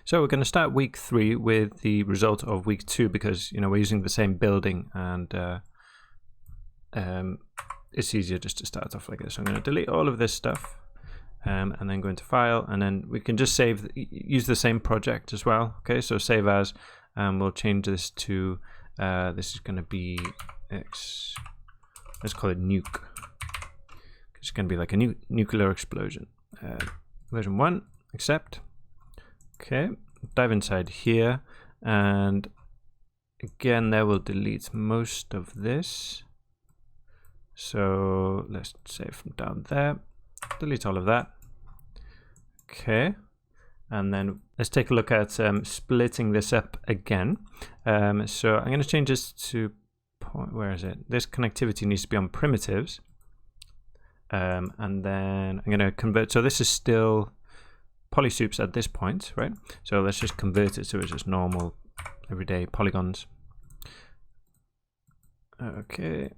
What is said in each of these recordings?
So we're going to start week 3 with the result of week 2 because we're using the same building and it's easier just to start off like this. So I'm going to delete all of this stuff and then go into File, and then we can just use the same project as well. Okay, so save as, and we'll change this to this is going to be X. Let's call it nuke. It's going to be like a nuclear explosion. Version 1, accept. Okay, dive inside here, and again there we'll delete most of this. So let's say from down there, delete all of that. Okay, and then let's take a look at splitting this up again. So I'm going to change this to where is it? This connectivity needs to be on primitives, and then I'm going to convert. So this is still polysoups at this point, right? So let's just convert it so it's just normal, everyday polygons. Okay,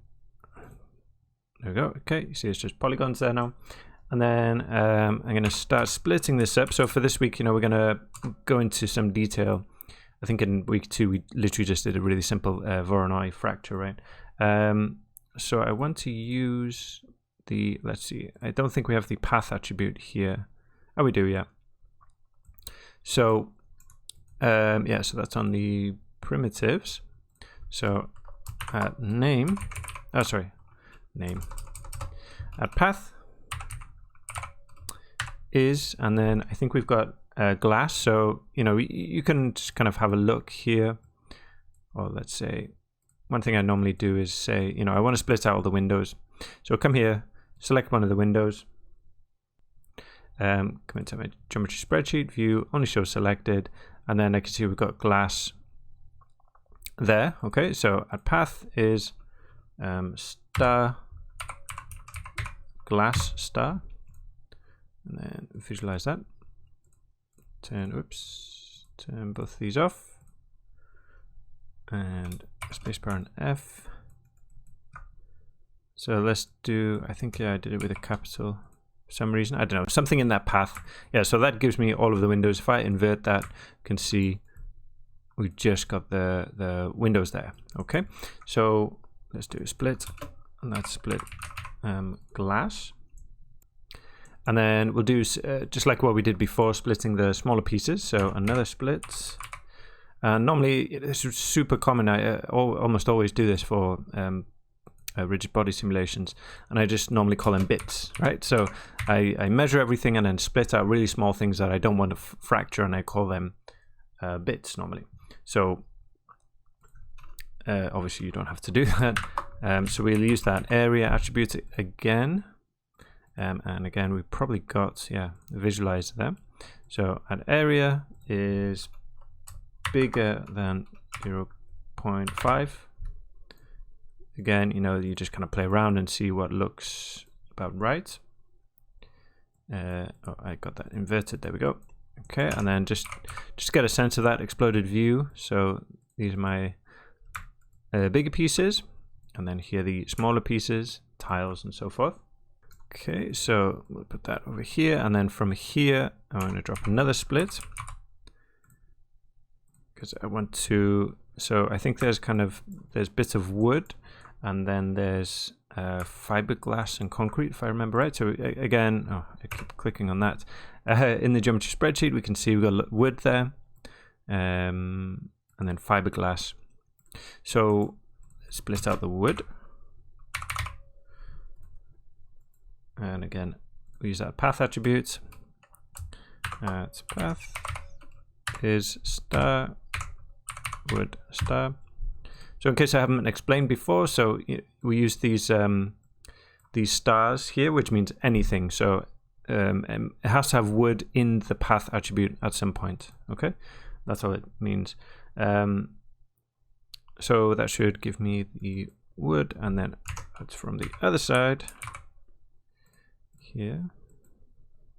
there we go. Okay, you see it's just polygons there now. And then I'm going to start splitting this up. So for this week, we're going to go into some detail. I think in week 2 we literally just did a really simple Voronoi fracture, right? So I want to use the, let's see, I don't think we have the path attribute here. Oh, we do, yeah. So yeah, so that's on the primitives. So at name, oh sorry, name at path is, and then I think we've got glass. So you can just kind of have a look here, or let's say one thing I normally do is say I want to split out all the windows. So come here, select one of the windows, come into my geometry spreadsheet, view only show selected, and then I can see we've got glass there. Okay, so at path is star glass star, and then visualize that. Turn both these off, and spacebar and F. So let's do, I think I did it with a capital for some reason, I don't know, something in that path. Yeah, so that gives me all of the windows. If I invert that, you can see we've just got the windows there. Okay, so let's do a split, and let's split glass. And then we'll do just like what we did before, splitting the smaller pieces. So another split. Normally, it's super common. I almost always do this for rigid body simulations, and I just normally call them bits, right? So I measure everything and then split out really small things that I don't want to fracture, and I call them bits normally. So obviously you don't have to do that. So we'll use that area attribute again. And again, we've probably got, yeah, visualize them. So an area is bigger than 0.5. Again, you just kind of play around and see what looks about right. Oh, I got that inverted. There we go. Okay, and then just get a sense of that exploded view. So these are my bigger pieces, and then here the smaller pieces, tiles, and so forth. Okay, so we'll put that over here, and then from here I'm going to drop another split because I want to. So I think there's bits of wood, and then there's fiberglass and concrete, if I remember right. So again, I keep clicking on that. In the geometry spreadsheet, we can see we've got wood there, and then fiberglass. So split out the wood. And again, we use that path attribute. Its path is star wood star. So in case I haven't explained before, so we use these stars here, which means anything. So it has to have wood in the path attribute at some point. Okay, that's all it means. So that should give me the wood, and then that's from the other side. Here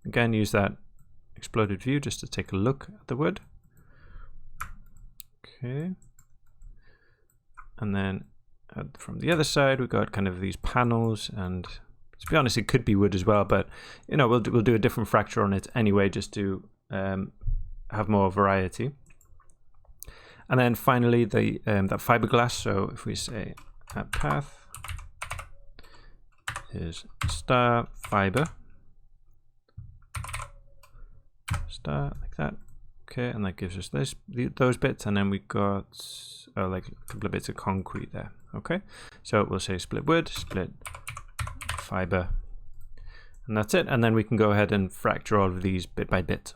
again, use that exploded view just to take a look at the wood. Okay, and then from the other side we've got kind of these panels, and to be honest it could be wood as well, but we'll do a different fracture on it anyway, just to have more variety. And then finally the that fiberglass. So if we say add path is star fiber star like that. Okay, and that gives us those bits, and then we got like a couple of bits of concrete there. Okay, so we'll say split wood, split fiber, and that's it. And then we can go ahead and fracture all of these bit by bit.